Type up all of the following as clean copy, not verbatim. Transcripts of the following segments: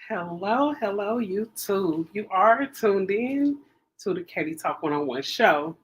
Hello, hello, YouTube. You are tuned in to the Katie Talk 101 show.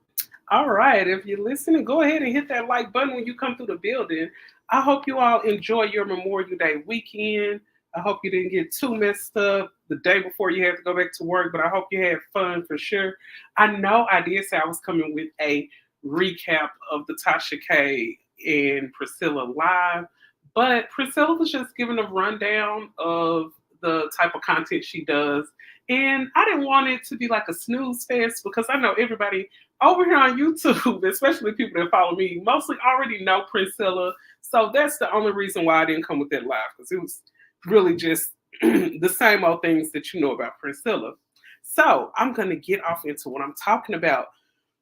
All right, if you're listening, go ahead and hit that like button when you come through the building. I hope you all enjoy your Memorial Day weekend. I hope you didn't get too messed up the day before you had to go back to work, but I hope you had fun for sure. I know I did say I was coming with a recap of the Tasha K and Priscilla live, but Priscilla was just giving a rundown of the type of content she does. And I didn't want it to be like a snooze fest because I know everybody over here on YouTube, especially people that follow me, mostly already know Priscilla. So that's the only reason why I didn't come with that live because it was really just the same old things that you know about Priscilla. So I'm going to get off into what I'm talking about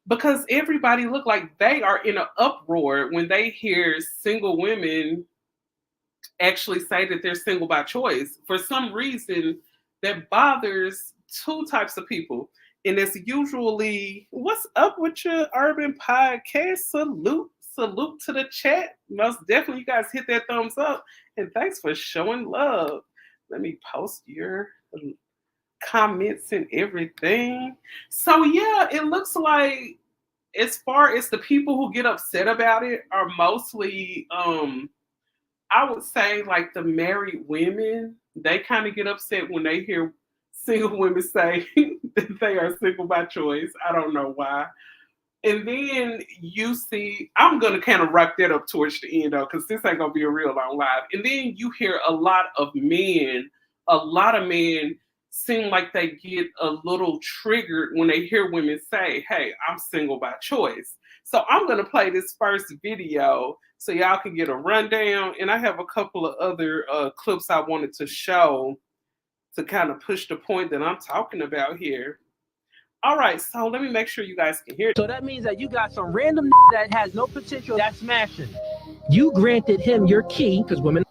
because everybody look like they are in an uproar when they hear single women actually say that they're single by choice. For some reason, that bothers two types of people. And it's usually, what's up with your urban podcast? Salute to the chat. Most definitely, you guys hit that thumbs up. And thanks for showing love. Let me post your comments and everything. So, yeah, it looks like as far as the people who get upset about it are mostly I would say like the married women, they kind of get upset when they hear single women say that they are single by choice. I don't know why. And then you see, I'm gonna kind of wrap that up towards the end though, because this ain't gonna be a real long live. And then you hear a lot of men seem like they get a little triggered when they hear women say, "Hey, I'm single by choice." So I'm gonna play this first video so y'all can get a rundown. And I have a couple of other clips I wanted to show to kind of push the point that I'm talking about here. All right, so let me make sure you guys can hear it. So that means that you got some random that has no potential that's smashing. You granted him your key because women.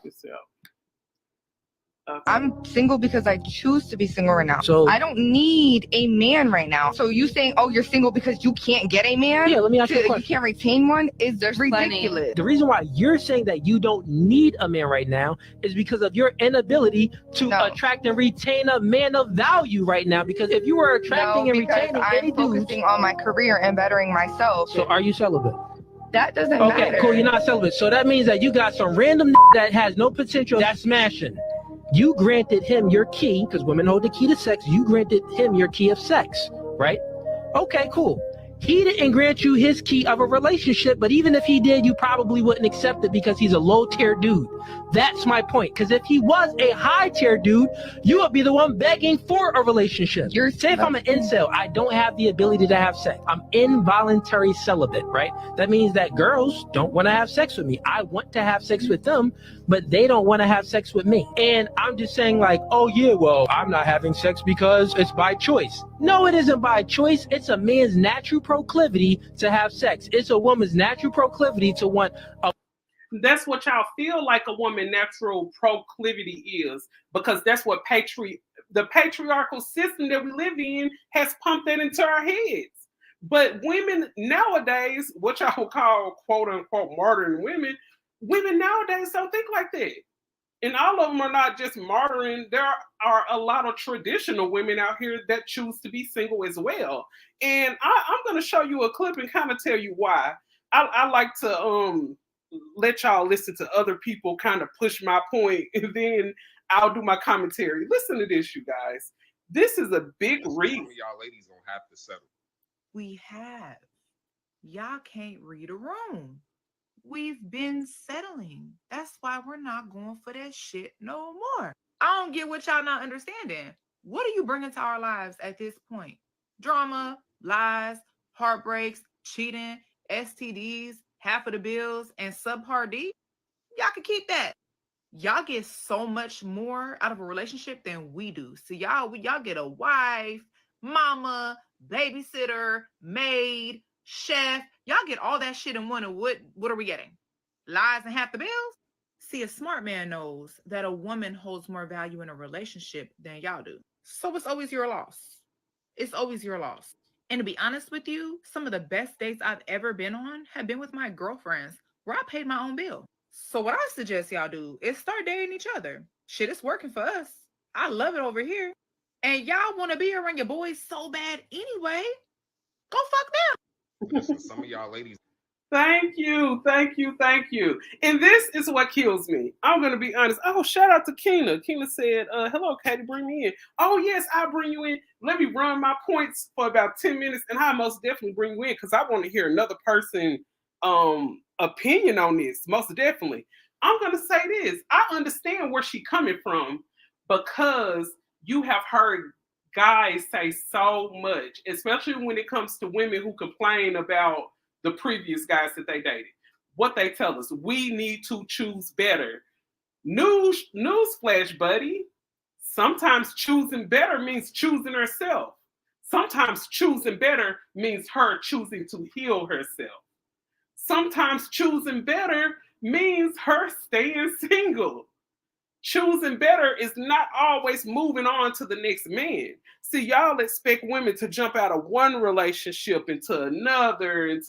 Okay. I'm single because I choose to be single right now. So I don't need a man right now. So you saying, oh, you're single because you can't get a man? Yeah, let me ask you a question. You can't retain one is just ridiculous. Funny. The reason why you're saying that you don't need a man right now is because of your inability to attract and retain a man of value right now. Because if you were attracting and retaining any dudes, focusing on my career and bettering myself. So are you celibate? That doesn't matter. Okay, cool. You're not celibate. So that means that you got some random that has no potential that's smashing. You granted him your key, because women hold the key to sex. You granted him your key of sex, right? Okay, cool. He didn't grant you his key of a relationship, but even if he did, you probably wouldn't accept it because he's a low-tier dude. That's my point. Because if he was a high-tier dude, you would be the one begging for a relationship. Say if I'm an incel, I don't have the ability to have sex. I'm involuntary celibate, right? That means that girls don't want to have sex with me. I want to have sex with them, but they don't want to have sex with me. And I'm just saying like, oh yeah, well, I'm not having sex because it's by choice. No, it isn't by choice. It's a man's natural proclivity to have sex. It's a woman's natural proclivity to want a. That's what y'all feel like a woman natural proclivity is, because that's what the patriarchal system that we live in has pumped that into our heads. But women nowadays, what y'all call quote unquote modern women nowadays don't think like that. And all of them are not just modern. There are a lot of traditional women out here that choose to be single as well. And I'm going to show you a clip and kind of tell you why. I like to let y'all listen to other people kind of push my point, and then I'll do my commentary. Listen to this, you guys. This is a big reason. Y'all ladies don't have to settle. We have. Y'all can't read a room. We've been settling. That's why we're not going for that shit no more. I don't get what y'all not understanding. What are you bringing to our lives at this point? Drama, lies, heartbreaks, cheating, STDs, half of the bills, and subpar D? Y'all can keep that. Y'all get so much more out of a relationship than we do. So y'all get a wife, mama, babysitter, maid, chef. Y'all get all that shit in one. And what are we getting? Lies and half the bills? See, a smart man knows that a woman holds more value in a relationship than y'all do. So it's always your loss. It's always your loss. And to be honest with you, some of the best dates I've ever been on have been with my girlfriends where I paid my own bill. So what I suggest y'all do is start dating each other. Shit is working for us. I love it over here. And y'all want to be around your boys so bad anyway. Go fuck them. Some of y'all ladies. Thank you. And this is what kills me. I'm going to be honest. Oh, shout out to Keena. Keena said, hello, Katie, bring me in. Oh, yes, I'll bring you in. Let me run my points for about 10 minutes, and I'll most definitely bring you in because I want to hear another person's opinion on this, most definitely. I'm going to say this. I understand where she's coming from because you have heard guys say so much, especially when it comes to women who complain about the previous guys that they dated. What they tell us, we need to choose better. Newsflash, buddy. Sometimes choosing better means choosing herself. Sometimes choosing better means her choosing to heal herself. Sometimes choosing better means her staying single. Choosing better is not always moving on to the next man. See, y'all expect women to jump out of one relationship into another.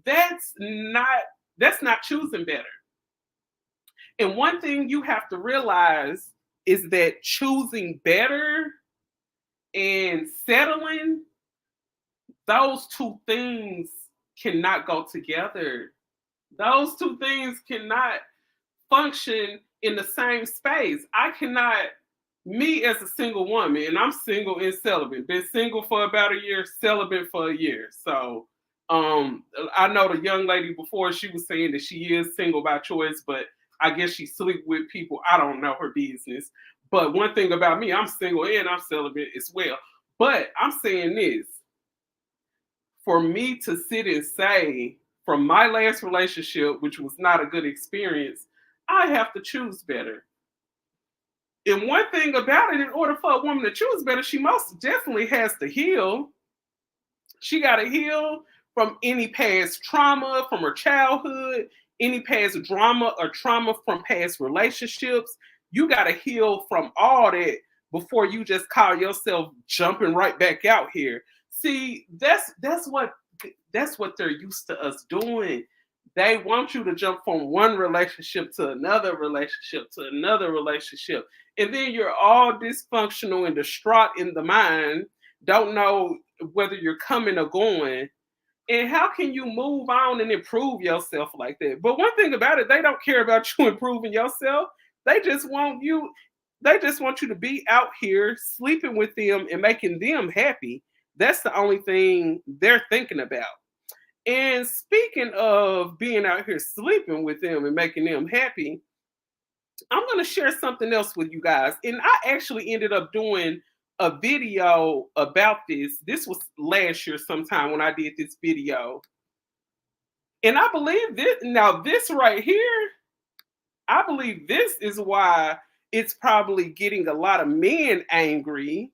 That's not choosing better. And one thing you have to realize is that choosing better and settling, those two things cannot go together. Those two things cannot function in the same space. I cannot, me as a single woman, and I'm single and celibate, been single for about a year, celibate for a year. So I know the young lady before, she was saying that she is single by choice, but I guess she sleep with people. I don't know her business. But one thing about me, I'm single and I'm celibate as well. But I'm saying this, for me to sit and say from my last relationship, which was not a good experience, I have to choose better. And one thing about it, in order for a woman to choose better, she most definitely has to heal. She got to heal from any past trauma from her childhood, any past drama or trauma from past relationships. You got to heal from all that before you just call yourself jumping right back out here. See, that's what they're used to us doing. They want you to jump from one relationship to another relationship to another relationship. And then you're all dysfunctional and distraught in the mind, don't know whether you're coming or going. And how can you move on and improve yourself like that? But one thing about it, they don't care about you improving yourself. They just want you to be out here sleeping with them and making them happy. That's the only thing they're thinking about. And speaking of being out here sleeping with them and making them happy, I'm going to share something else with you guys. And I actually ended up doing a video about this. This was last year sometime when I did this video. And I believe this right here, I believe this is why it's probably getting a lot of men angry.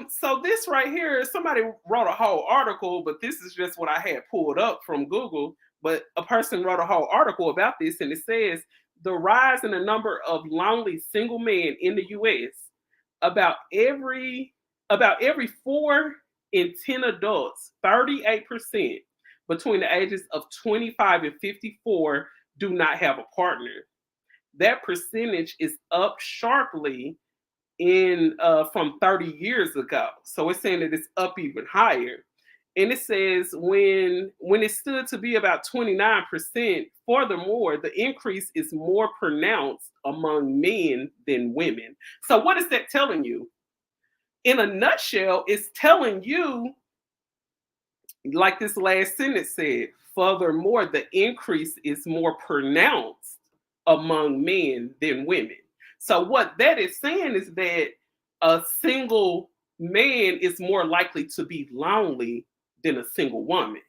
So this right here, somebody wrote a whole article, but this is just what I had pulled up from Google. But a person wrote a whole article about this, and it says the rise in the number of lonely single men in the U.S. About every 4 in 10 adults, 38% between the ages of 25 and 54 do not have a partner. That percentage is up sharply from 30 years ago. So it's saying that it's up even higher. And it says when it stood to be about 29%, furthermore, the increase is more pronounced among men than women. So what is that telling you? In a nutshell, it's telling you, like this last sentence said, furthermore, the increase is more pronounced among men than women. So what that is saying is that a single man is more likely to be lonely than a single woman.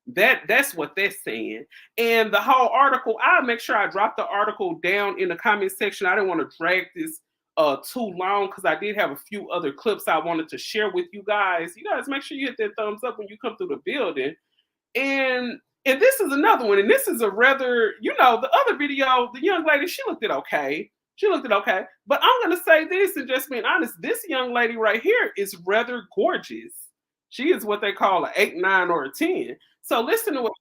That's what they're saying. And the whole article, I'll make sure I drop the article down in the comment section. I didn't want to drag this too long because I did have a few other clips I wanted to share with you guys. You guys make sure you hit that thumbs up when you come through the building. And this is another one. And this is a rather, the other video, the young lady, she looked it okay. But I'm going to say this, and just being honest, this young lady right here is rather gorgeous. She is what they call an 8, 9, or a 10. So listen to what.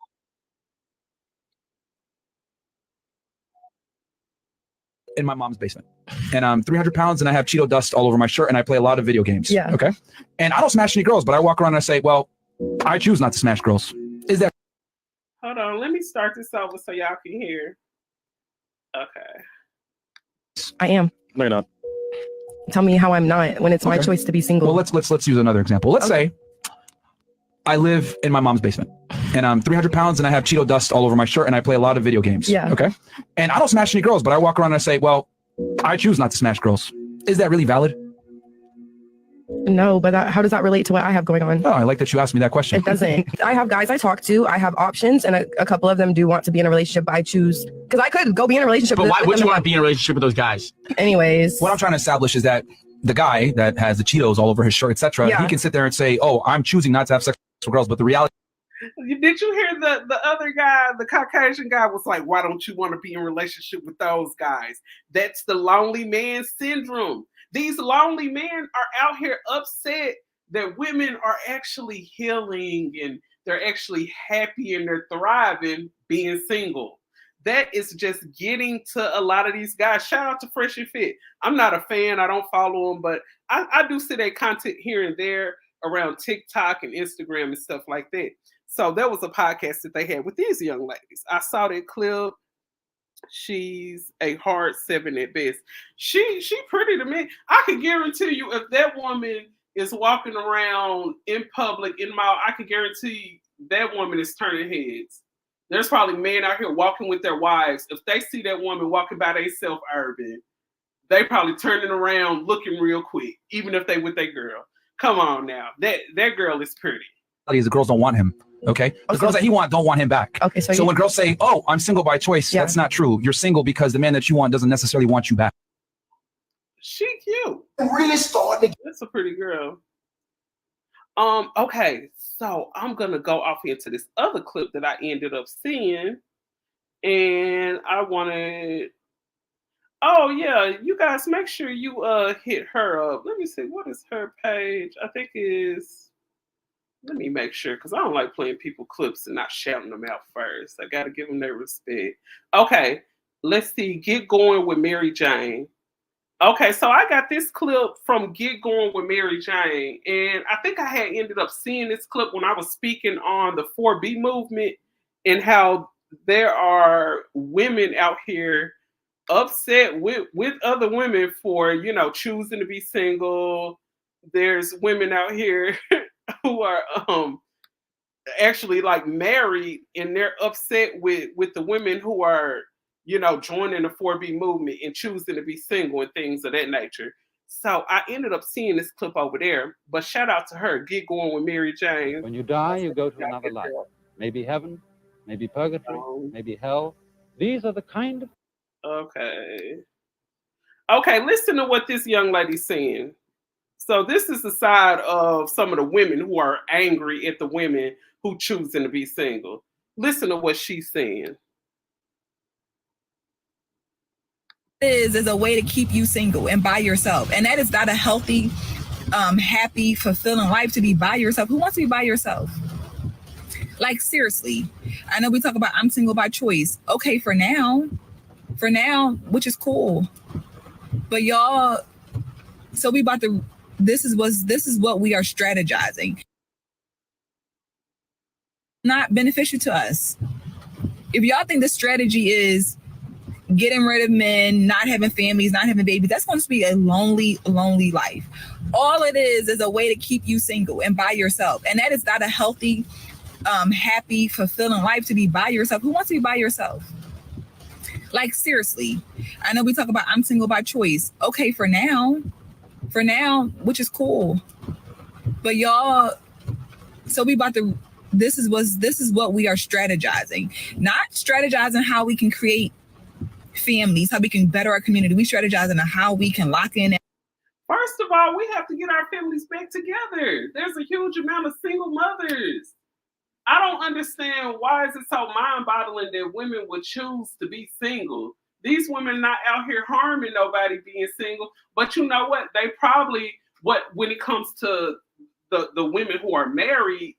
in my mom's basement, and I'm 300 pounds and I have Cheeto dust all over my shirt and I play a lot of video games. Yeah. Okay. And I don't smash any girls, but I walk around and I say, well, I choose not to smash girls. Is that? Hold on. Let me start this over so y'all can hear. Okay. I am. No, you're not. Tell me how I'm not when it's my choice to be single. Well, let's use another example. Let's say I live in my mom's basement and I'm 300 pounds and I have Cheeto dust all over my shirt and I play a lot of video games. Yeah. Okay. And I don't smash any girls, but I walk around and I say, well, I choose not to smash girls. Is that really valid? No, but how does that relate to what I have going on? Oh, I like that you asked me that question. It doesn't. I have guys I talk to. I have options, and a couple of them do want to be in a relationship. But I choose because I could go be in a relationship. But why would you want to be in a relationship with those guys? Anyways, What I'm trying to establish is that the guy that has the Cheetos all over his shirt, etc., Yeah. he can sit there and say, oh, I'm choosing not to have sex with girls. But the reality Did you hear the other guy, the Caucasian guy was like, why don't you want to be in a relationship with those guys? That's the lonely man syndrome. These lonely men are out here upset that women are actually healing and they're actually happy and they're thriving being single. That is just getting to a lot of these guys. Shout out to Fresh and Fit. I'm not a fan. I don't follow them, but I do see their content here and there around TikTok and Instagram and stuff like that. So there was a podcast that they had with these young ladies. I saw that clip. She's a hard 7 at best. She pretty to me. I can guarantee you if that woman is walking around in public in mall, I can guarantee that woman is turning heads. There's probably men out here walking with their wives. If they see that woman walking by themselves urban, they probably turning around looking real quick, even if they with their girl. Come on now. That girl is pretty. is the girls don't want him. Okay. The girls that he wants don't want him back. Okay. So when girls say, oh, I'm single by choice, that's not true. You're single because the man that you want doesn't necessarily want you back. She cute. Really starting. That's a pretty girl. Okay, so I'm gonna go off into this other clip that I ended up seeing, and I wanted. Oh yeah, you guys make sure you hit her up. Let me see, what is her page? I think is. Let me make sure, because I don't like playing people clips and not shouting them out first. I got to give them their respect. Okay, let's see. Get Going with Mary Jane. Okay, so I got this clip from Get Going with Mary Jane. And I think I had ended up seeing this clip when I was speaking on the 4B movement and how there are women out here upset with other women for, choosing to be single. There's women out here who are actually like married and they're upset with the women who are joining the 4B movement and choosing to be single and things of that nature. So I ended up seeing this clip over there, but shout out to her. Get Going with Mary Jane. When you die, you go to another life. Maybe heaven, maybe purgatory, maybe hell. These are the kind of... Okay, listen to what this young lady's saying. So this is the side of some of the women who are angry at the women who choosing to be single. Listen to what she's saying. Is a way to keep you single and by yourself. And that is not a healthy, happy, fulfilling life to be by yourself. Who wants to be by yourself? Like, seriously. I know we talk about I'm single by choice. Okay, for now, which is cool. But y'all, so we about to... This is what we are strategizing. Not beneficial to us. If y'all think the strategy is getting rid of men, not having families, not having babies, that's going to be a lonely, lonely life. All it is a way to keep you single and by yourself. And that is not a healthy, happy, fulfilling life to be by yourself. Who wants to be by yourself? Like, seriously. I know we talk about I'm single by choice. Okay, for now, which is cool. But y'all, so we about to, this is what we are strategizing. Not strategizing how we can create families, how we can better our community. We strategizing on how we can lock in. First of all, we have to get our families back together. There's a huge amount of single mothers. I don't understand why is it so mind-boggling that women would choose to be single. These women not out here harming nobody being single, but you know what? They probably, when it comes to the women who are married,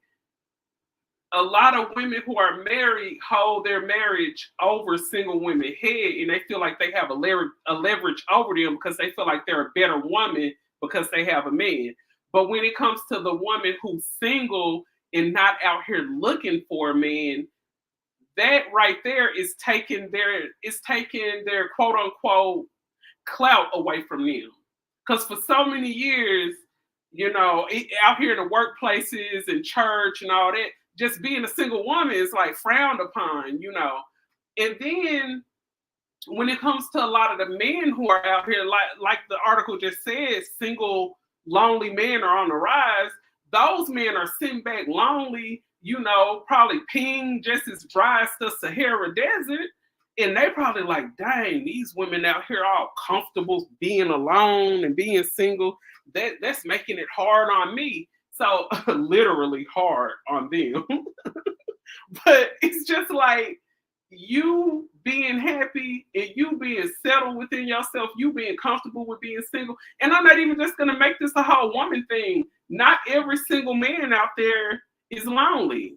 a lot of women who are married hold their marriage over single women head, and they feel like they have a leverage over them because they feel like they're a better woman because they have a man. But when it comes to the woman who's single and not out here looking for a man, that right there is taking their quote unquote clout away from them. Because for so many years, out here in the workplaces and church and all that, just being a single woman is like frowned upon, And then when it comes to a lot of the men who are out here, like the article just says, single, lonely men are on the rise. Those men are sitting back lonely, probably pinged just as dry as the Sahara Desert. And they probably like, dang, these women out here all comfortable being alone and being single. That's making it hard on me. So literally hard on them. But it's just like you being happy and you being settled within yourself, you being comfortable with being single. And I'm not even just going to make this a whole woman thing. Not every single man out there is lonely.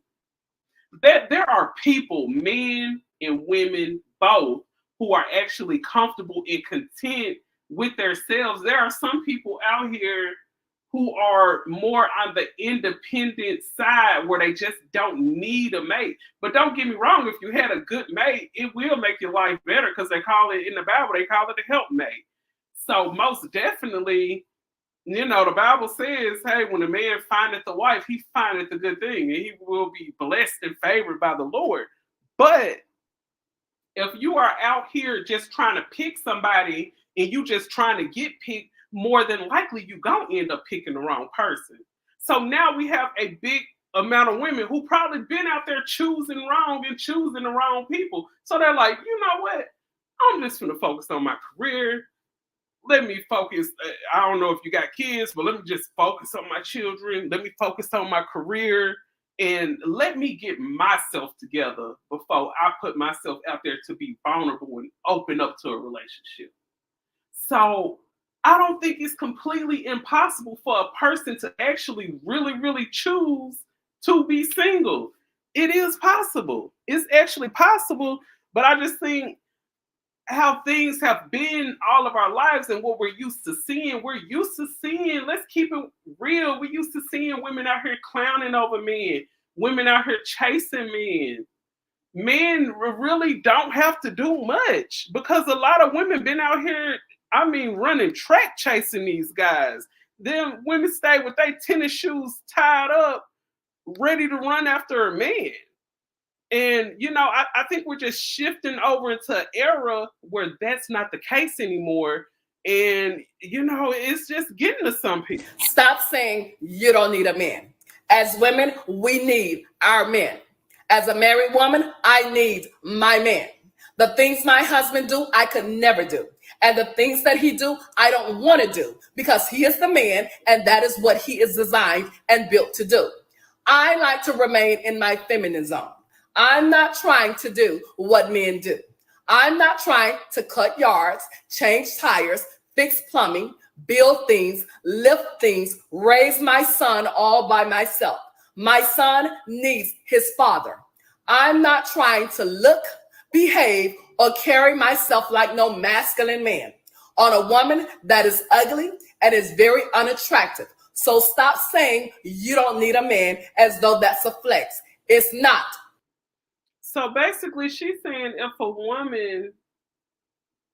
There are people, men and women both, who are actually comfortable and content with themselves. There are some people out here who are more on the independent side where they just don't need a mate. But don't get me wrong, if you had a good mate, it will make your life better, because they call it, in the Bible, they call it a helpmate. So most definitely, the Bible says, hey, when a man findeth a wife, he findeth a good thing, and he will be blessed and favored by the Lord. But if you are out here just trying to pick somebody and you just trying to get picked, more than likely you're going to end up picking the wrong person. So now we have a big amount of women who probably been out there choosing wrong and choosing the wrong people. So they're like, you know what? I'm just going to focus on my career. Let me focus. I don't know if you got kids, but let me just focus on my children. Let me focus on my career. And let me get myself together before I put myself out there to be vulnerable and open up to a relationship. So I don't think it's completely impossible for a person to actually really, really choose to be single. It is possible. It's actually possible. But I just think how things have been all of our lives and what we're used to seeing, let's keep it real. We're used to seeing women out here clowning over men, women out here chasing men. Men really don't have to do much, because a lot of women been out here, running track chasing these guys. Then women stay with their tennis shoes tied up, ready to run after a man. And, I think we're just shifting over into an era where that's not the case anymore. And, it's just getting to some people. Stop saying you don't need a man. As women, we need our men. As a married woman, I need my man. The things my husband do, I could never do. And the things that he do, I don't want to do, because he is the man and that is what he is designed and built to do. I like to remain in my feminine zone. I'm not trying to do what men do. I'm not trying to cut yards, change tires, fix plumbing, build things, lift things, raise my son all by myself. My son needs his father. I'm not trying to look, behave, or carry myself like no masculine man on a woman that is ugly and is very unattractive. So stop saying you don't need a man as though that's a flex. It's not. So basically she's saying if a woman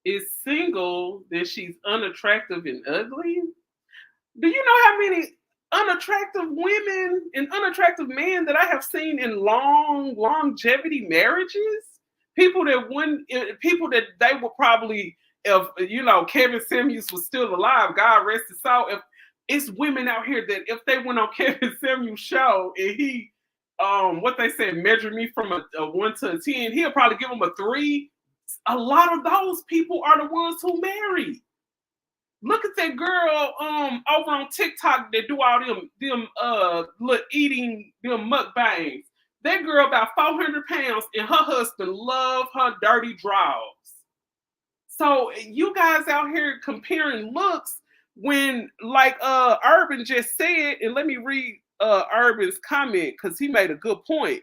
is single, then she's unattractive and ugly. Do you know how many unattractive women and unattractive men that I have seen in longevity marriages? People that they would probably, if Kevin Samuels was still alive, God rest his soul. If it's women out here that if they went on Kevin Samuels' show and he, what they said, measure me from a 1 to a 10, he'll probably give them a 3. A lot of those people are the ones who marry. Look at that girl over on TikTok that do all them eating them mukbangs. That girl about 400 pounds and her husband love her dirty draws. So you guys out here comparing looks when, like Urban just said, and let me read Urban's comment because he made a good point.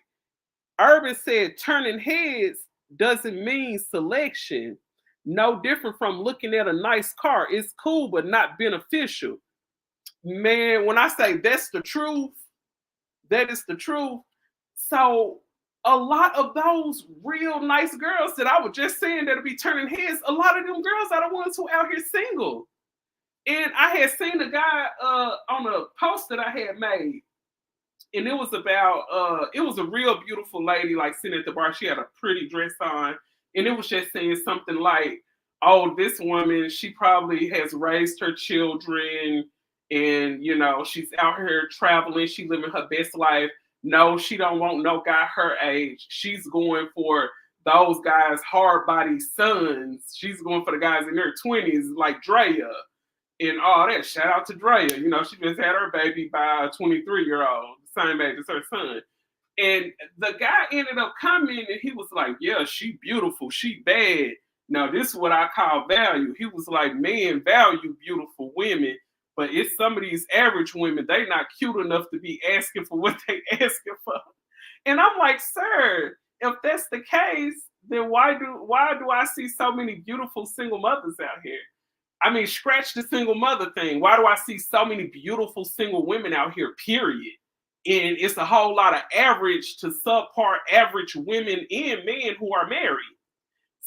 Urban said turning heads doesn't mean selection. No different from looking at a nice car. It's cool, but not beneficial. Man, when I say that's the truth, that is the truth. So a lot of those real nice girls that I was just saying that'll be turning heads, a lot of them girls are the ones who out here single. And I had seen a guy on a post that I had made, and it was about it was a real beautiful lady like sitting at the bar. She had a pretty dress on, and it was just saying something like, "Oh, this woman, she probably has raised her children, and you know, she's out here traveling. She living her best life. No, she don't want no guy her age. She's going for those guys' hard body sons. She's going for the guys in their 20s, like Drea." And all that. Shout out to Drea. You know, she just had her baby by a 23-year-old, same age as her son. And the guy ended up commenting, and he was like, yeah, she beautiful, she bad. Now, this is what I call value. He was like, men value beautiful women, but it's some of these average women, they not cute enough to be asking for what they asking for. And I'm like, sir, if that's the case, then why do I see so many beautiful single mothers out here? I mean, scratch the single mother thing. Why do I see so many beautiful single women out here, period? And it's a whole lot of average to subpar average women and men who are married.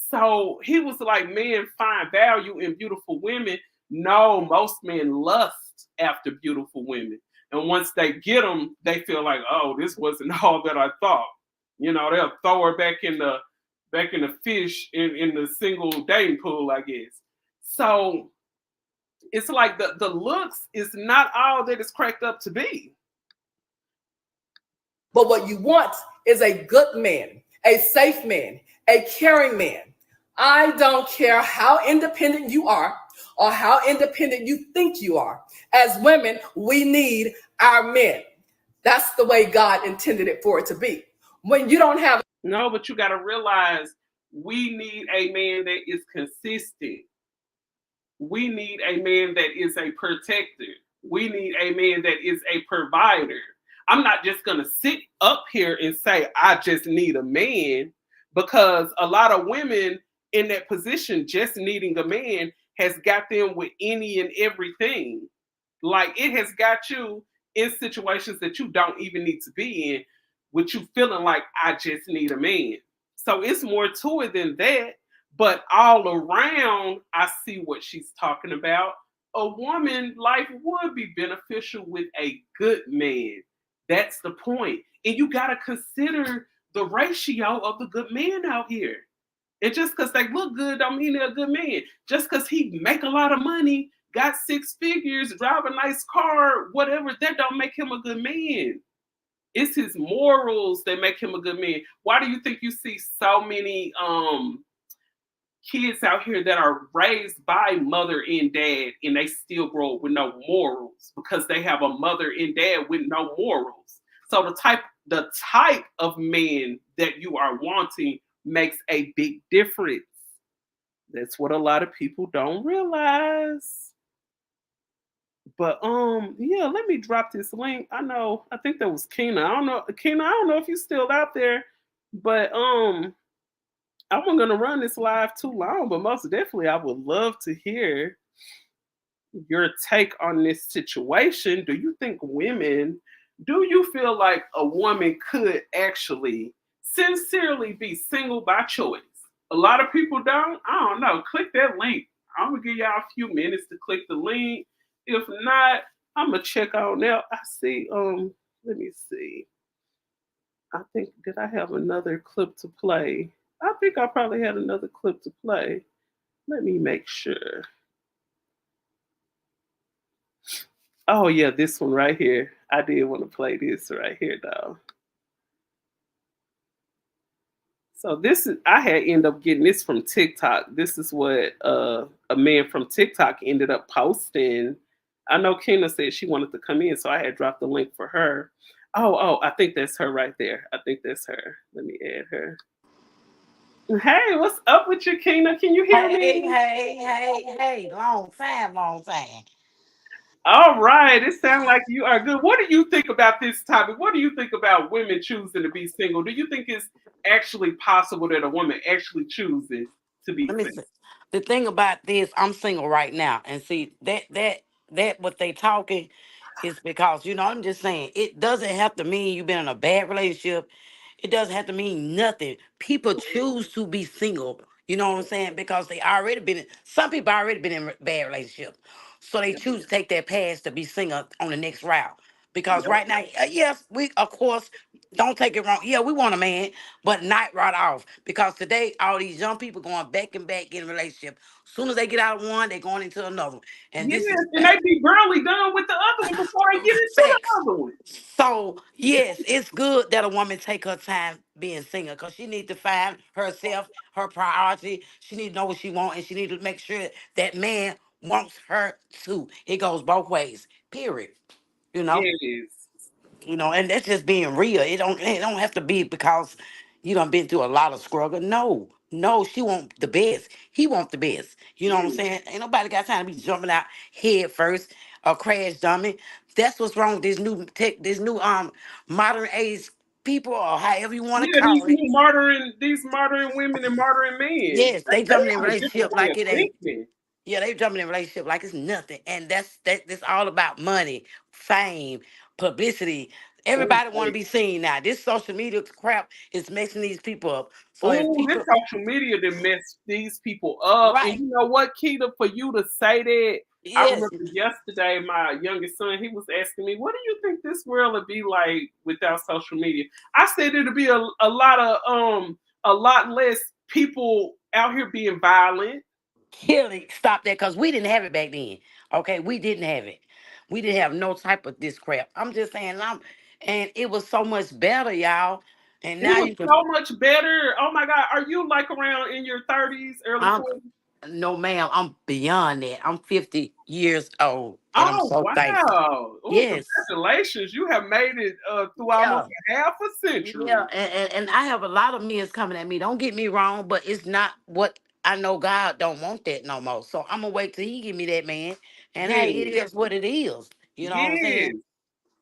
So he was like, men find value in beautiful women. No, most men lust after beautiful women. And once they get them, they feel like, oh, this wasn't all that I thought. You know, they'll throw her back in the fish in the single dating pool, I guess. So it's like the looks is not all that it's cracked up to be. But what you want is a good man, a safe man, a caring man. I don't care how independent you are or how independent you think you are. As women, we need our men. That's the way God intended it for it to be. When you don't have... No, but you got to realize we need a man that is consistent. We need a man that is a protector. We need a man that is a provider. I'm not just going to sit up here and say, I just need a man, because a lot of women in that position, just needing a man, has got them with any and everything. Like, it has got you in situations that you don't even need to be in, with you feeling like, I just need a man. So it's more to it than that. But all around, I see what she's talking about. A woman life would be beneficial with a good man. That's the point. And you got to consider the ratio of the good men out here. And just because they look good don't mean they're a good man. Just because he make a lot of money, got 6 figures, drive a nice car, whatever, that don't make him a good man. It's his morals that make him a good man. Why do you think you see so many kids out here that are raised by mother and dad and they still grow up with no morals? Because they have a mother and dad with no morals. So the type of man that you are wanting makes a big difference. That's what a lot of people don't realize. But yeah, let me drop this link. I think that was Keena. I don't know if you're still out there, but I wasn't gonna run this live too long, but most definitely I would love to hear your take on this situation. Do you feel like a woman could actually sincerely be single by choice? A lot of people don't. I don't know. Click that link. I'm gonna give y'all a few minutes to click the link. If not, I'm gonna check out now. I see. Let me see. I think, did I have another clip to play? I think I probably had another clip to play. Let me make sure. Oh yeah, this one right here. I did want to play this right here though. So I had ended up getting this from TikTok. This is what a man from TikTok ended up posting. I know Keena said she wanted to come in, so I had dropped the link for her. Oh, I think that's her right there. I think that's her. Let me add her. Hey, what's up with you, Keena? Can you hear me? Hey. Long time. All right. It sounds like you are good. What do you think about this topic? What do you think about women choosing to be single? Do you think it's actually possible that a woman actually chooses to be Let me single? say, the thing about this, I'm single right now, and see that what they talking is because I'm just saying it doesn't have to mean you've been in a bad relationship. It doesn't have to mean nothing. People choose to be single. You know what I'm saying? Because they already been some people already been in bad relationships, so they choose to take that path to be single on the next route. Because right now, yes, we of course don't take it wrong. Yeah, we want a man, but not right off. Because today, all these young people going back and back in a relationship. As soon as they get out of one, they're going into another one. And Yes, this is and they be barely done with the other one before I get into the facts. other one. So yes, it's good that a woman take her time being single because she need to find herself, her priority. She need to know what she want, and she need to make sure that man wants her too. It goes both ways. Period. You know. Yes. And that's just being real. It don't have to be because you done been through a lot of struggle. No, no, she want the best. He want the best. You know what I'm Yes. saying? Ain't nobody got time to be jumping out head first or crash dummy. That's what's wrong with this new tech, this new modern age people, or however you want to Yeah, call it. these martyring women and martyring men. Yes, they They jumping in have a different relationship way of like it ain't. thinking. Yeah, they jumping in a relationship like it's nothing. And that's all about money, fame, publicity. Oh, Everybody want to be seen now. This social media crap is messing these people up. So if this people social media that mess these people up. And right, you know what, Keita, for you to say that, I yes, remember yesterday my youngest son, he was asking me, what do you think this world would be like without social media? I said it'd be a lot less people out here being violent. killing, stop that, because we didn't have it back then. Okay, we didn't have it. We didn't have no type of this crap. I'm just saying, and it was so much better, y'all. And It now was you can so much better. Oh my God. Are you like around in your 30s, early I'm 40s? no ma'am, I'm beyond that. I'm 50 years old and I'm Oh so thankful. wow! Oh, Yes. congratulations! You have made it through almost Yeah. a half a Yeah. century. And I have a lot of men coming at me. Don't get me wrong, but it's not what I know. God don't want that no more. So I'm gonna wait till he give me that man. And hey, it Yes, is what it is. You know what I'm saying? yes.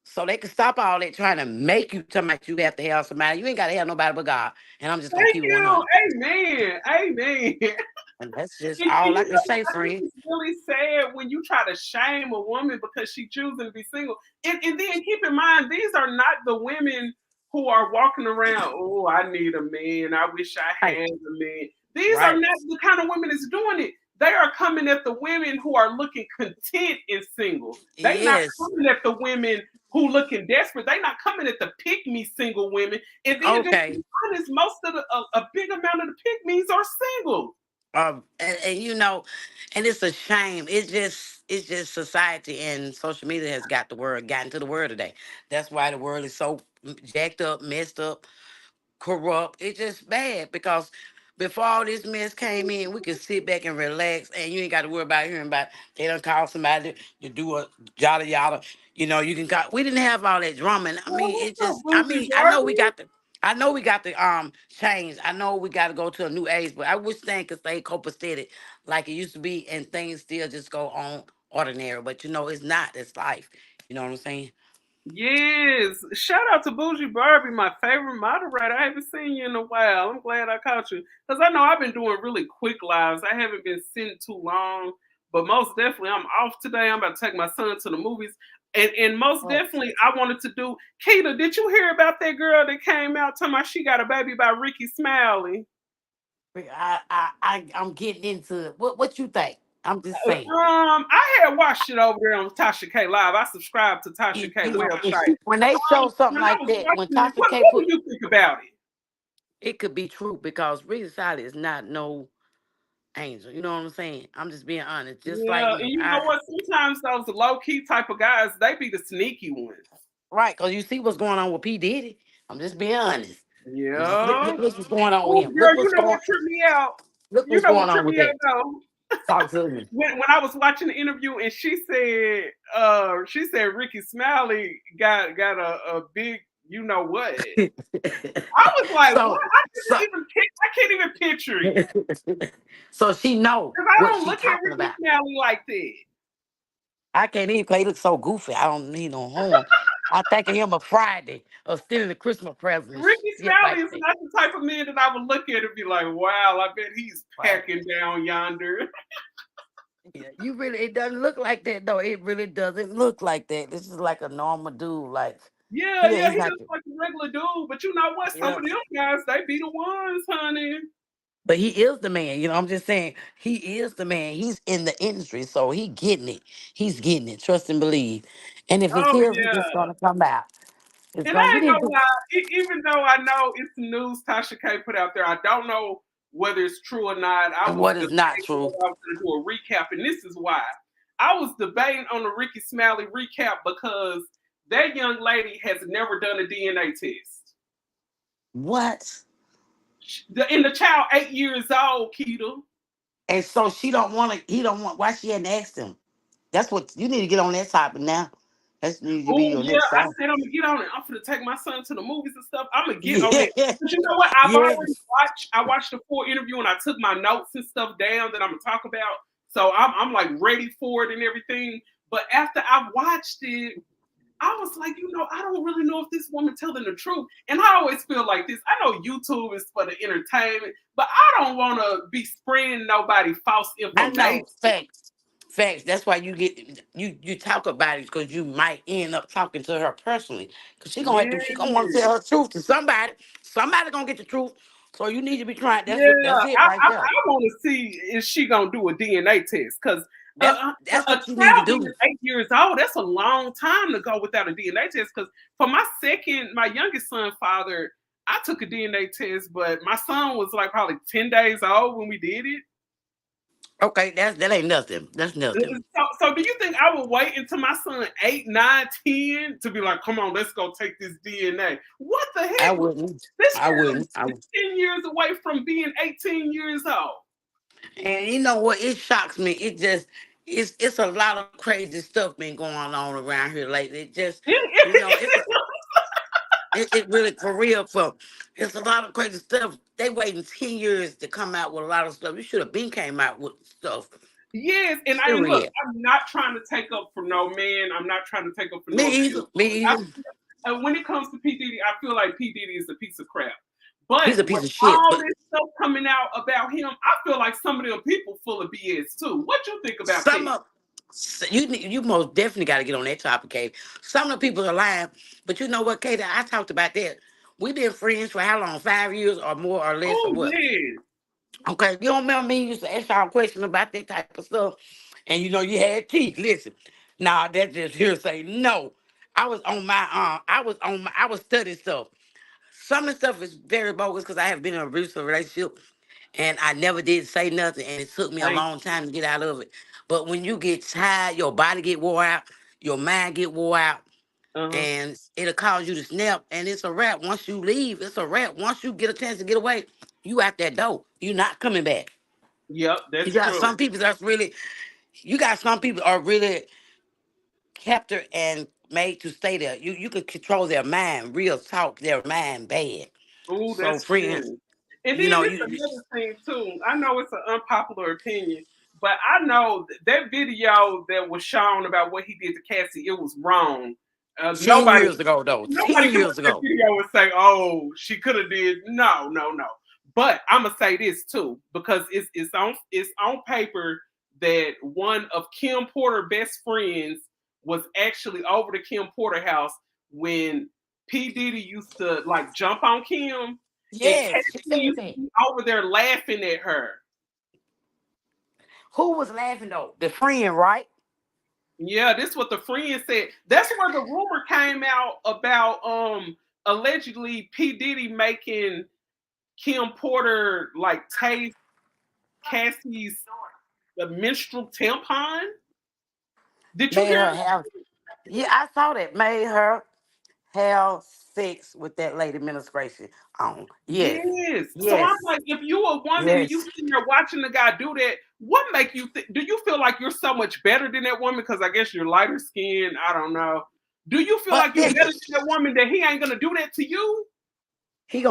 So they can stop all that trying to make you tell me you have to have somebody. You ain't gotta have nobody but God. And I'm just gonna Thank keep it you. 100. Amen. Amen. And that's just And all I you can know say, what? friend. It's really sad when you try to shame a woman because she choosing to be single. And then keep in mind, these are not the women who are walking around, oh, I need a man. I wish I Right. had a man. These are Right. not the kind of women that's doing it. They are coming at the women who are looking content and single. They not Yes. coming at the women who looking desperate. They not coming at the pick me single women. And then to Okay. be honest, most of a big amount of the pick me's are single. And it's a shame. It's just society and social media has gotten to the world today. That's why the world is so jacked up, messed up, corrupt. It's just bad because before all this mess came in, we could sit back and relax, and you ain't got to worry about hearing about they done call somebody to do a yada yada. You can call. We didn't have all that drama. And I Well, mean, it what's up, just. I Bougie mean, I know we Barbie? got the. I know we got the change. I know we got to go to a new age, but I wish things could stay copacetic like it used to be, and things still just go on ordinary. But it's not. It's life. You know what I'm saying? Yes. Shout out to Bougie Barbie, my favorite moderator. I haven't seen you in a while. I'm glad I caught you. Because I know I've been doing really quick lives. I haven't been sitting too long. But most definitely, I'm off today. I'm about to take my son to the movies. And most Oh. definitely, I wanted to do. Keita, did you hear about that girl that came out talking about she got a baby by Ricky Smiley? I'm getting into it. What you think? I'm just saying. I had watched it over there on Tasha K Live. I subscribed to Tasha K website. When they show something When I like was that, when watching it, Tasha K what do put, you think about it? it could be true because Rita Solid is not no angel. You know what I'm saying? I'm just being honest. Just like Yeah, and me, you know what? Sometimes those low key type of guys, they be the sneaky ones. right? Because you see what's going on with P Diddy. I'm just being honest. Yeah. Look what's going on with Oh, him. girl, you know what tripped me out? Look You what's know what going on tripped with me out that. though? Talk to me. When I was watching the interview and she said Ricky Smiley got a big you know what. I was like, so, what? so, I can't even picture it. so she know Because I what don't she look at talking Ricky about. Smiley like that. I can't even because he looks so goofy. I don't need no horn. I think of him a Friday or stealing the Christmas present and Ricky shit like Smiley is that. not the type of man that I would look at and be like, wow, I bet he's Right. packing down yonder. Yeah, you really, it doesn't look like that though. It really doesn't look like that. This is like a normal dude. Like, Yeah, he's he not, looks like a regular dude, but you know what? Some yeah. of them guys, they be the ones, honey. But he is the man. You know, I'm just saying, he is the man. He's in the industry, so he getting it. He's getting it. Trust and believe. And if it's Oh here, it's yeah. gonna come out. It's And gonna. I You ain't need gonna to. lie, even though I know it's news Tasha K put out there, I don't know whether it's true or not. I And was what is not debating true? whether I was gonna do a recap, and this is why. I was debating on the Ricky Smiley recap because that young lady has never done a DNA test. What? And the child 8 years old, Keita. And so she don't want to. He don't want. Why she hadn't asked him? That's what you need to get on that topic now. That needs to be Oh your yeah, next I song. said I'm gonna get on it. I'm gonna take my son to the movies and stuff. I'm gonna get on Yeah, it. But you know what? I've yes. already watched. I watched the full interview and I took my notes and stuff down that I'm gonna talk about. So I'm like ready for it and everything. But after I watched it, I was like, I don't really know if this woman telling the truth. And I always feel like this. I know YouTube is for the entertainment, but I don't want to be spreading nobody false I information. know. Facts. That's why you talk about it because you might end up talking to her personally because she gonna want to Yeah. tell her truth to somebody. Somebody gonna get the truth. So you need to be trying. That's Yeah, it I, right I, there. I want to see is she gonna do a DNA test because That's a what you need to child being do. 8 years old, that's a long time to go without a DNA test. Because for my youngest son, father, I took a DNA test, but my son was like probably 10 days old when we did it. Okay, that ain't nothing. That's nothing. So do you think I would wait until my son 8, 9, 10 to be like, come on, let's go take this DNA? What the heck? I wouldn't. This I girl wouldn't. is 10 years away from being 18 years old. And you know what? It shocks me. It's a lot of crazy stuff been going on around here lately. It just it really for real for it's a lot of crazy stuff. They waiting 10 years to come out with a lot of stuff. You should have been came out with stuff. Yes, and look, I'm not trying to take up for no man. I'm not trying to take up for Me either. When it comes to P. Diddy, I feel like P. Diddy is a piece of crap. But He's a piece with of shit. all this stuff coming out about him, I feel like some of them people full of BS too. What you think about that? You most definitely got to get on that topic, Katie. Some of the people are lying, but you know what, Katie? I talked about that. We've been friends for how long? 5 years or more or less or Oh what? yeah. Okay, you don't remember me used to ask y'all questions about that type of stuff, and you had teeth. Listen, nah, that's just hearsay. No, I was on my I was studying stuff. Some of the stuff is very bogus because I have been in a abusive relationship and I never did say nothing, and it took me a long time to get out of it. But when you get tired, your body get wore out, your mind get wore out, and it'll cause you to snap, and it's a wrap. Once you leave, it's a wrap. Once you get a chance to get away, you out that door. You're not coming back. Yep, that's You got true. some people are really captured and made to stay there. You can control their mind, real talk, their mind bad. Oh, So that's friends, true. And then there's another thing too. I know it's an unpopular opinion, but I know that video that was shown about what he did to Cassie, it was wrong. 10 years ago, though. 10 years ago. Video would say, "Oh, she could have did." No. But I'm gonna say this too because it's on paper that one of Kim Porter's best friends was actually over to Kim Porter house when P. Diddy used to like jump on Kim. Yes, And Cassie used to be over there laughing at her. Who was laughing though? The friend, right? Yeah, this is what the friend said. That's where the rumor came out about allegedly P. Diddy making Kim Porter like taste Cassie's the menstrual tampon. Did you hear? Yeah, I saw that. Made her have sex with that lady administration on. Yes. So I'm like, if you a woman and you sitting there watching the guy do that, what make you do you feel like you're so much better than that woman? Because I guess you're lighter skinned. I don't know. Do you feel like you're better than that woman that he ain't gonna do that to you? He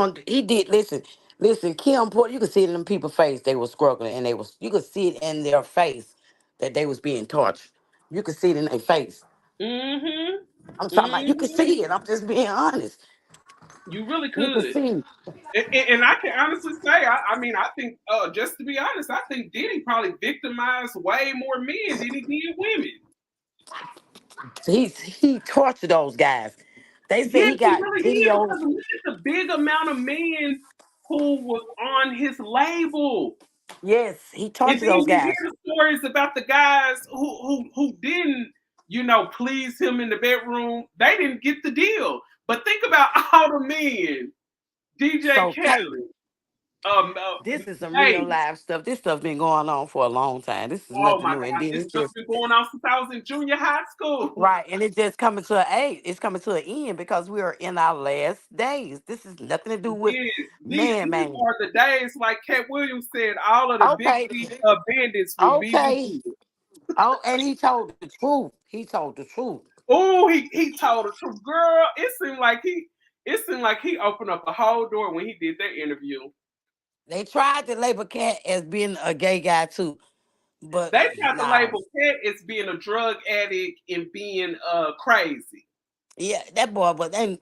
did. Listen, Kim Porter, you could see it in them people's face. They were struggling and you could see it in their face that they was being tortured. You can see it in their face. Mm-hmm. I'm talking about you can Mm-hmm. see it. I'm just being honest. You really You can could. see. And I can honestly say, I mean, I think, just to be honest, I think Diddy probably victimized way more men than he did women. He tortured those guys. They say Yes, he he got really is, videos. because look at the big amount of men who was on his label. Yes, he And tortured then those you hear guys. the stories about the guys who didn't, please him in the bedroom. They didn't get the deal. But think about all the men. DJ So Khaled, this is some real Baby. live stuff. This stuff been going on for a long time. This is Oh nothing my new. And God, then this it's stuff just been going on since I was in junior high school. right, and it's just coming to it's coming to an end because we are in our last days. This is nothing to do with Yes, these man. are the days, like Cat Williams said, all of the big Okay, bandits will be okay. defeated. Oh, and he told the truth. He told the truth. Oh, he told the truth, girl. It seemed like he opened up a whole door when he did that interview. They tried to label Cat as being a gay guy too, but They tried to no. label Cat as being a drug addict and being crazy. Yeah, that boy, but they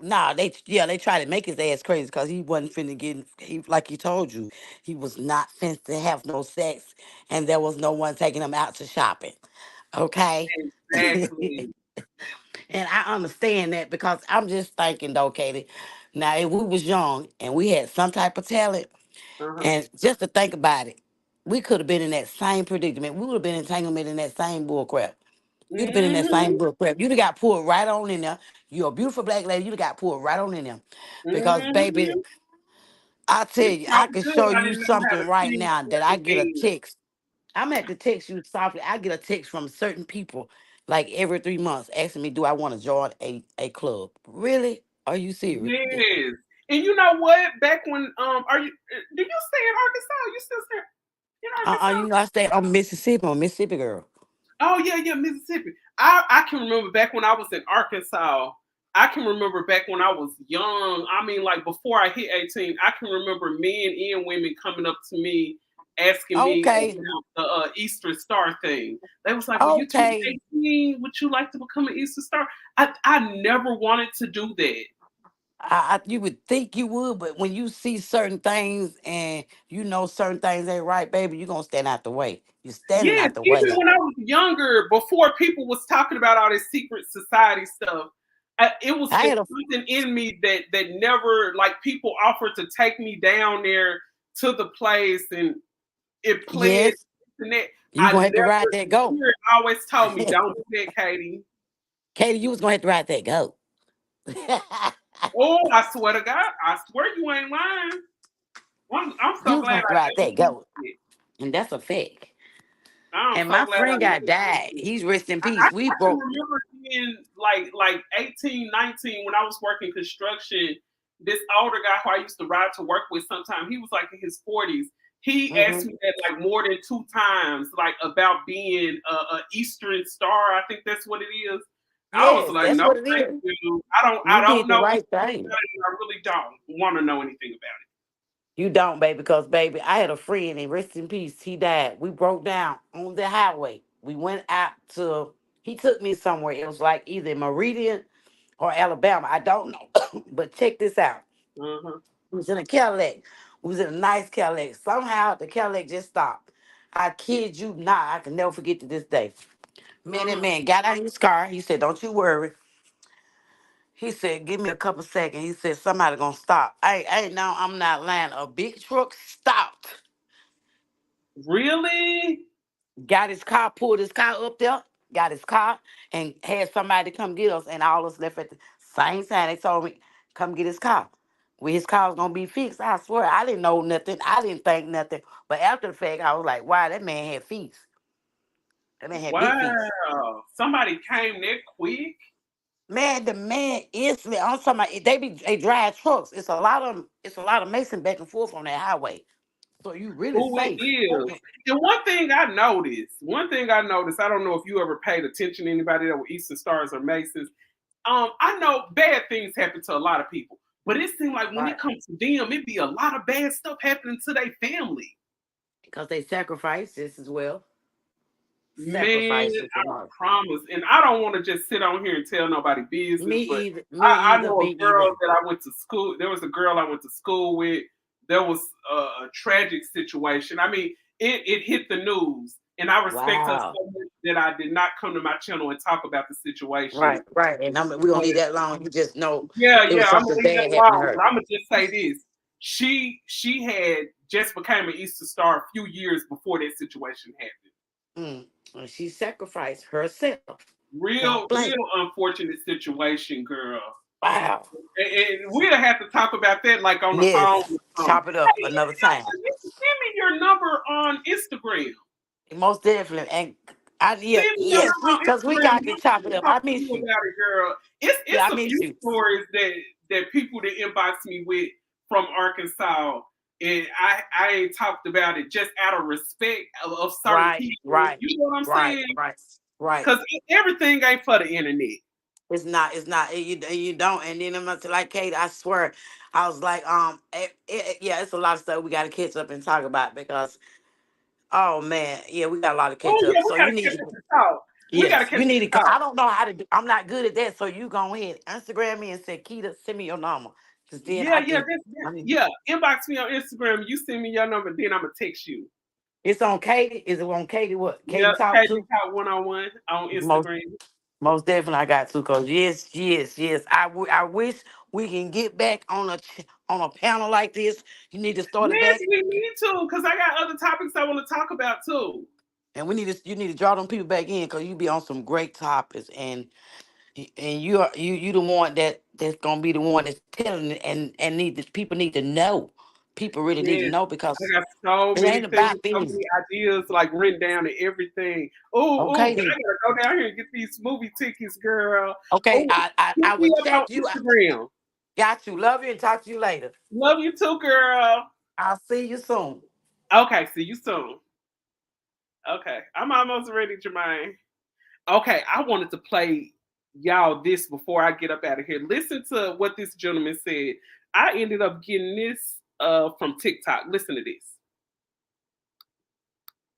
tried to make his ass crazy because he wasn't finna get like he told you, he was not finna to have no sex and there was no one taking him out to shopping. Okay. Exactly. And I understand that because I'm just thinking though, Katie. Now if we was young and we had some type of talent, Uh-huh. and just to think about it, we could have been in that same predicament. We would have been entanglement in that same bull crap. You'd have been in that same Mm-hmm. bull crap. You'd have got pulled right on in there. You're a beautiful black lady. You'd have got pulled right on in there. Because, baby, Mm-hmm. I tell It's you, I probably can good show I you didn't know how something to right sing now that I certain get a things. text. I'm at to text you softly. I get a text from certain people like every 3 months asking me, do I want to join a club? Really? Are you serious? Yes. And you know what? Back when do you stay in Arkansas? You still stay in Arkansas? You know, I stay on Mississippi. I'm a Mississippi girl. Oh yeah, Mississippi. I can remember back when I was in Arkansas. I can remember back when I was young. I mean, like before I hit 18, I can remember men and women coming up to me asking me Okay. about the Easter Star thing. They was like, "Well, you turned Okay. 18. Would you like to become an Easter Star?" I never wanted to do that. You would think you would, but when you see certain things and you know certain things ain't right, baby, you're gonna stand out the way. You're standing Yes, out the even way. when I was younger, before people was talking about all this secret society stuff, it was I had a something in me that never, like, people offered to take me down there to the place and it played yes. and that. You I gonna have to never, ride that go. Spirit always told me, don't do that, Katie. Katie, you was gonna have to ride that go. Oh, I swear to God, I swear you ain't lying. I'm You so was gonna glad have to I ride that never go. did it. And that's a fact. I'm And so my glad I friend got never did died. it. He's rest in I peace. We can broke. remember being like 18, 19 when I was working construction. This older guy who I used to ride to work with sometimes, he was like in his 40s. He asked me that like more than 2 times, like about being a Eastern Star. I think that's what it is. I was Yes, like, that's no, what it thank is. you. I You don't did the know right anything thing. about it. I really don't want to know anything about it. You don't, baby, because baby, I had a friend and rest in peace. He died. We broke down on the highway. We went out to he took me somewhere. It was like either Meridian or Alabama. I don't know. But check this out. Uh-huh. We was in a Cadillac. We was in a nice Cadillac. Somehow the Cadillac just stopped. I kid you not. I can never forget to this day. Man, that Uh-huh. man got out of his car. He said, don't you worry. He said, give me a couple seconds. He said, somebody gonna stop. No, I'm not lying. A big truck stopped. Really? Got his car, pulled his car up there, got his car, and had somebody come get us, and all us left at the same time. They told me, come get his car. When his car was gonna be fixed, I swear, I didn't know nothing. I didn't think nothing. But after the fact, I was like, wow, that man had feet. That man had big feet. Wow. Somebody came that quick? Man, the man instantly, I'm talking about, they drive trucks. It's a lot of Mason back and forth on that highway. So you really Who it safe. is. And one thing I noticed, I don't know if you ever paid attention to anybody that were Eastern Stars or Masons. I know bad things happen to a lot of people, but it seemed like when it comes to them, it be a lot of bad stuff happening to their family. Because they sacrifice this as well. Man, sacrificing for I money. promise. And I don't want to just sit on here and tell nobody business, Me but either. I know Me a girl either. that I went to school. There was a girl I went to school with. There was a tragic situation. I mean, it hit the news. And I respect her Wow. so much that I did not come to my channel and talk about the situation. Right, right. And we don't need that long. You just know Yeah, it was I'm gonna something leave that bad happened to alone. her. But I'm gonna just say this: she had just became an Easter star a few years before that situation happened. And she sacrificed herself. Real unfortunate situation, girl. Wow. And we'll have to talk about that like on the Yes. phone. Chop it up Hey, another time. send me your number on Instagram. Most definitely. And Send me your number on because we Instagram. got to chop it up. I miss you. About it, girl. It's I a miss few you. stories that people that inbox me with from Arkansas, and I ain't talked about it just out of respect of certain people. Right. You know what I'm saying? Right. Because everything ain't for the internet. It's not. You don't. And then I'm not like Kate. I swear, I was like, it's a lot of stuff we got to catch up and talk about because, oh man, yeah, we got a lot to catch up. So you need to talk. Yes, you need to. I don't know how to do. I'm not good at that. So you go ahead, Instagram me and say, Keita, send me your number. Cause then inbox me on Instagram. You send me your number, then I'm gonna text you. It's on Katie. Is it on Katie? What? Katie Talk Katie too? Talk 101 on Instagram. Most definitely, I got to. Cause yes. I wish we can get back on a panel like this. You need to start it back. We need to, cause I got other topics I want to talk about too. And you need to draw them people back in, cause you be on some great topics, and you the one that's gonna be the one that's telling it, and people need to know. People really need to know because I got so it many ain't about things, so many ideas like written down and everything. Oh, okay, I gotta go down here and get these movie tickets, girl. Okay, I will check you. Instagram. Got you. Love you and talk to you later. Love you too, girl. I'll see you soon. Okay, see you soon. Okay, I'm almost ready, Jermaine. Okay, I wanted to play y'all this before I get up out of here. Listen to what this gentleman said. I ended up getting this from TikTok. Listen to this.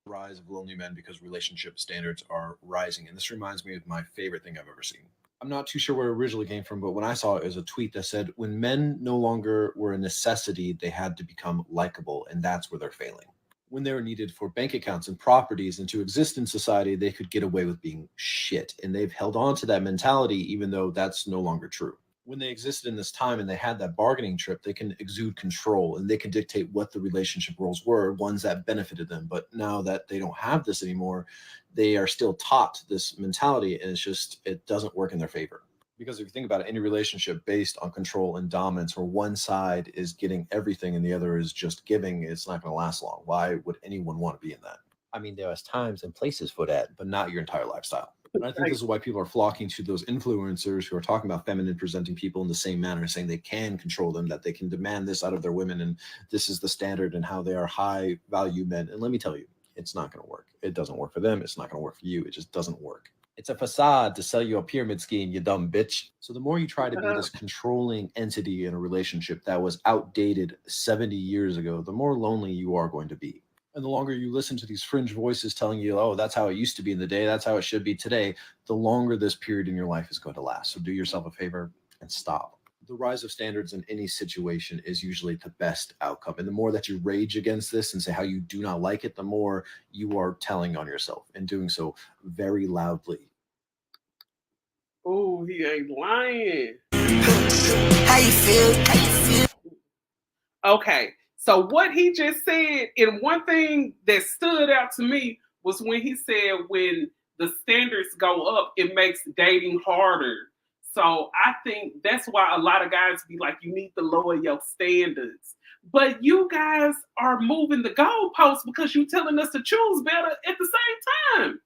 Rise of lonely men because relationship standards are rising. And this reminds me of my favorite thing I've ever seen. I'm not too sure where it originally came from, but when I saw it, it was a tweet that said, when men no longer were a necessity, they had to become likable, and that's where they're failing. When they were needed for bank accounts and properties and to exist in society, they could get away with being shit. And they've held on to that mentality, even though that's no longer true. When they existed in this time and they had that bargaining trip, they can exude control and they can dictate what the relationship roles were, ones that benefited them. But now that they don't have this anymore, they are still taught this mentality, and it doesn't work in their favor. Because if you think about it, any relationship based on control and dominance, where one side is getting everything and the other is just giving, it's not going to last long. Why would anyone want to be in that? I mean, there is times and places for that, but not your entire lifestyle. And I think this is why people are flocking to those influencers who are talking about feminine presenting people in the same manner, saying they can control them, that they can demand this out of their women, and this is the standard, and how they are high value men. And let me tell you, it's not going to work. It doesn't work for them. It's not going to work for you. It just doesn't work. It's a facade to sell you a pyramid scheme, you dumb bitch. So the more you try to be this controlling entity in a relationship that was outdated 70 years ago, the more lonely you are going to be. And the longer you listen to these fringe voices telling you, oh, that's how it used to be in the day, that's how it should be today, the longer this period in your life is going to last. So do yourself a favor and stop. The rise of standards in any situation is usually the best outcome. And the more that you rage against this and say how you do not like it, the more you are telling on yourself, and doing so very loudly. Oh, he ain't lying. How you feel? Okay, so what he just said, and one thing that stood out to me was when he said when the standards go up, it makes dating harder. So I think that's why a lot of guys be like, you need to lower your standards. But you guys are moving the goalposts because you're telling us to choose better at the same time.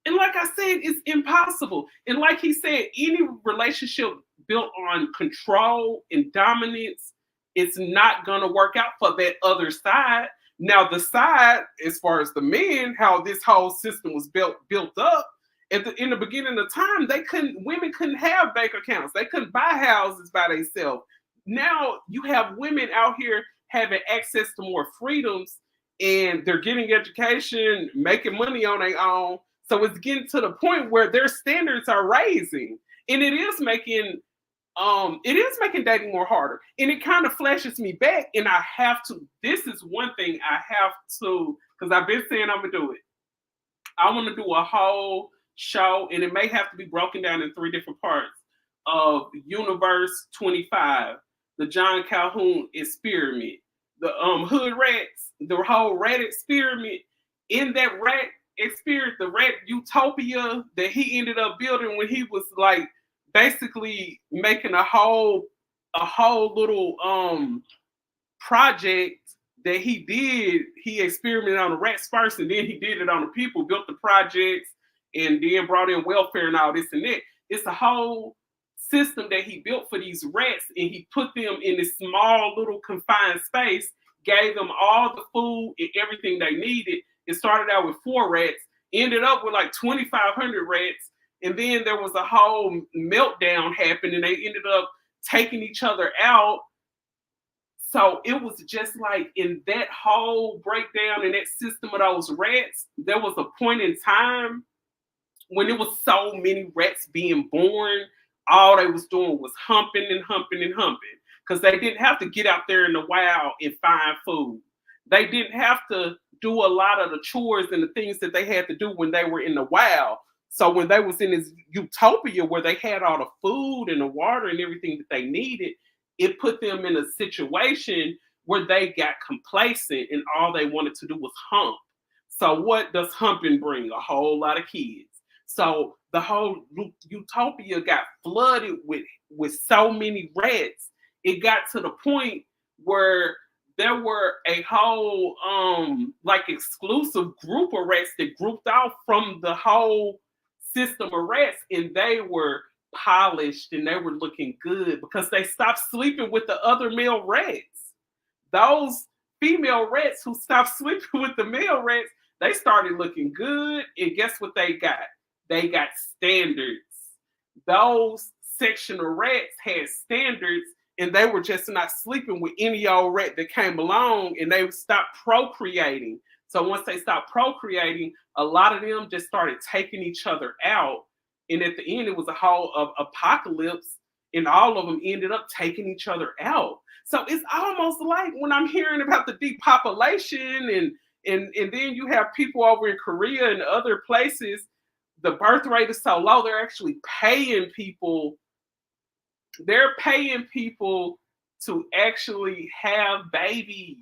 And like I said, it's impossible. And like he said, any relationship built on control and dominance, it's not going to work out for that other side. Now, the side, as far as the men, how this whole system was built up, in the beginning of time, women couldn't have bank accounts. They couldn't buy houses by themselves. Now you have women out here having access to more freedoms, and they're getting education, making money on their own. So it's getting to the point where their standards are raising, and it is making dating more harder. And it kind of flashes me back, and I have to. This is one thing I have to, because I've been saying I'm gonna do it. I want to do a whole show, and it may have to be broken down in 3 different parts of Universe 25, the John Calhoun experiment, the Hood Rats, the whole rat experiment. In that rat experience, the rat utopia that he ended up building when he was like basically making a whole little project that he did. He experimented on the rats first, and then he did it on the people, built the projects, and then brought in welfare and all this and that. It's a whole system that he built for these rats, and he put them in this small little confined space, gave them all the food and everything they needed. It started out with 4 rats, ended up with like 2,500 rats, and then there was a whole meltdown happened, and they ended up taking each other out. So it was just like in that whole breakdown in that system of those rats, there was a point in time when there was so many rats being born, all they was doing was humping and humping and humping, because they didn't have to get out there in the wild and find food. They didn't have to do a lot of the chores and the things that they had to do when they were in the wild. So when they was in this utopia where they had all the food and the water and everything that they needed, it put them in a situation where they got complacent and all they wanted to do was hump. So what does humping bring? A whole lot of kids. So the whole utopia got flooded with so many rats. It got to the point where there were a whole like exclusive group of rats that grouped off from the whole system of rats, and they were polished and they were looking good because they stopped sleeping with the other male rats. Those female rats who stopped sleeping with the male rats, they started looking good, and guess what they got? They got standards. Those section of rats had standards, and they were just not sleeping with any old rat that came along, and they stopped procreating. So once they stopped procreating, a lot of them just started taking each other out. And at the end, it was a whole apocalypse, and all of them ended up taking each other out. So it's almost like when I'm hearing about the depopulation, and then you have people over in Korea and other places, the birth rate is so low, they're actually paying people. They're paying people to actually have babies.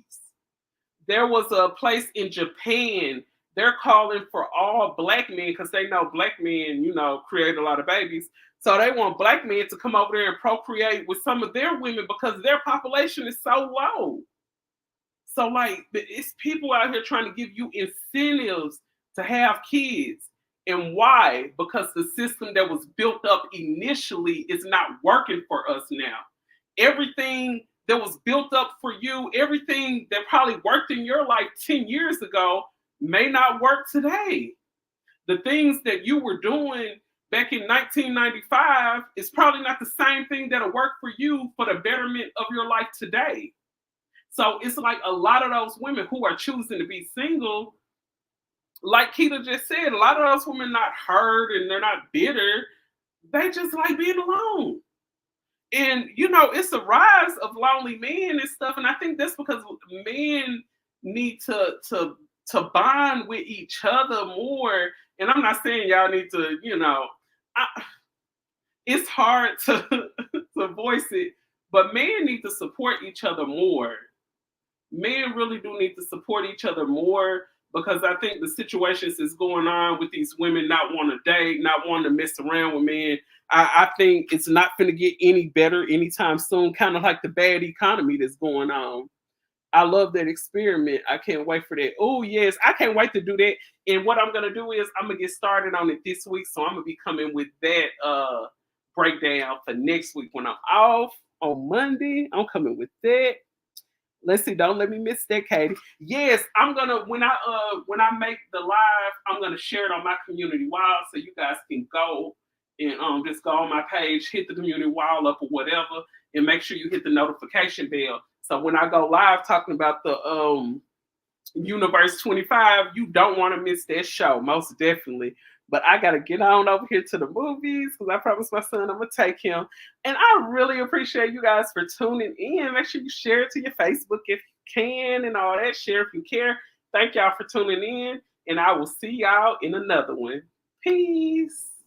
There was a place in Japan, they're calling for all black men because they know black men, create a lot of babies. So they want black men to come over there and procreate with some of their women because their population is so low. So like, it's people out here trying to give you incentives to have kids. And why? Because the system that was built up initially is not working for us now. Everything that was built up for you, everything that probably worked in your life 10 years ago may not work today. The things that you were doing back in 1995 is probably not the same thing that'll work for you for the betterment of your life today. So it's like a lot of those women who are choosing to be single, like Keita just said, a lot of those women not hurt and they're not bitter. They just like being alone. And, it's a rise of lonely men and stuff. And I think that's because men need to bond with each other more. And I'm not saying y'all need to, it's hard to voice it, but men need to support each other more. Men really do need to support each other more, because I think the situations is going on with these women not wanting to date, not wanting to mess around with men. I think it's not going to get any better anytime soon, kind of like the bad economy that's going on. I love that experiment. I can't wait for that. Oh, yes, I can't wait to do that. And what I'm going to do is I'm going to get started on it this week. So I'm going to be coming with that breakdown for next week when I'm off on Monday. I'm coming with that. Let's see, don't let me miss that, Katie. Yes, I'm gonna when I make the live, I'm gonna share it on my community wall so you guys can go and just go on my page, hit the community wall up or whatever, and make sure you hit the notification bell. So when I go live talking about the Universe 25. You don't want to miss that show, most definitely. But I got to get on over here to the movies because I promised my son I'm going to take him. And I really appreciate you guys for tuning in. Make sure you share it to your Facebook if you can and all that. Share if you care. Thank y'all for tuning in. And I will see y'all in another one. Peace.